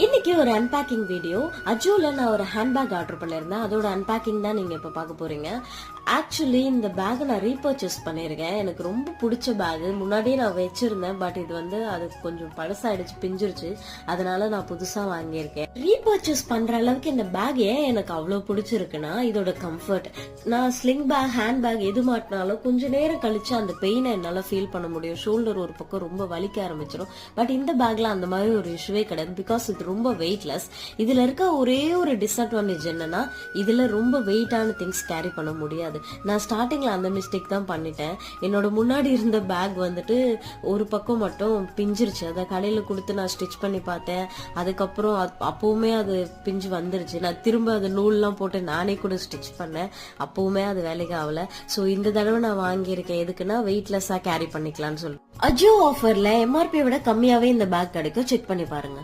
இன்னைக்கு ஒரு unpacking video. அஜோல நான் ஒரு ஹேண்ட்பேக் ஆர்டர் பண்ணிருந்தேன். அதோட அன்பேக்கிங் தான் நீங்க இப்ப பார்க்க போறீங்க. ஆக்சுவலி இந்த பேக் நான் ரீபர்ச்சேஸ் பண்ணிருக்கேன். எனக்கு ரொம்ப பிடிச்ச பேக். முன்னாடியே நான் வச்சிருந்தேன், பட் இது அது கொஞ்சம் பழசாயிடுச்சு, பிஞ்சிருச்சு. அதனால நான் புதுசா வாங்கியிருக்கேன். ரீபர்ச்சேஸ் பண்ற அளவுக்கு இந்த பேக் ஏன் எனக்கு அவ்வளவு பிடிச்சிருக்குன்னா இதோட கம்ஃபர்ட். நான் ஸ்லிங் பேக், ஹேண்ட் பேக் எது மாட்டினாலும் கொஞ்ச நேரம் கழிச்சு அந்த பெயினை என்னால ஃபீல் பண்ண முடியும். ஷோல்டர் ஒரு பக்கம் ரொம்ப வலிக்க ஆரம்பிச்சிடும். பட் இந்த பேக்ல அந்த மாதிரி ஒரு இஷ்யூவே கிடையாது. பிகாஸ் இது ரொம்ப வெயிட்லெஸ். இதுல இருக்க ஒரே ஒரு டிஸ்அட்வான்டேஜ் என்னன்னா இதுல ரொம்ப வெயிட்டான திங்ஸ் கேரி பண்ண முடியாது. நான் ஸ்டார்டிங்ல அந்த மிஸ்டேக் தான் பண்ணிட்டேன். என்னோட முன்னாடி இருந்த பேக் ஒரு பக்கம் மட்டும் பிஞ்சிருச்சு. அதை கடையில கொடுத்து நான் ஸ்டிச் பண்ணி பார்த்தேன். அதுக்கப்புறம் அப்பவுமே அது பிஞ்சு வந்துருச்சு. நான் திரும்ப அது நூல்லாம் போட்டு நானே கூட ஸ்டிச் பண்ணேன். அப்பவுமே அது வேலைக்கு ஆகல. சோ இந்த தடவை நான் வாங்கியிருக்கேன். எதுக்குன்னா வெயிட்லெஸ்ஸா கேரி பண்ணிக்கலாம்னு சொல்லி. அஜோ ஆஃபர்ல எம்ஆர்பி விட கம்மியாவே இந்த பேக் கிடைக்கும். செக் பண்ணி பாருங்க.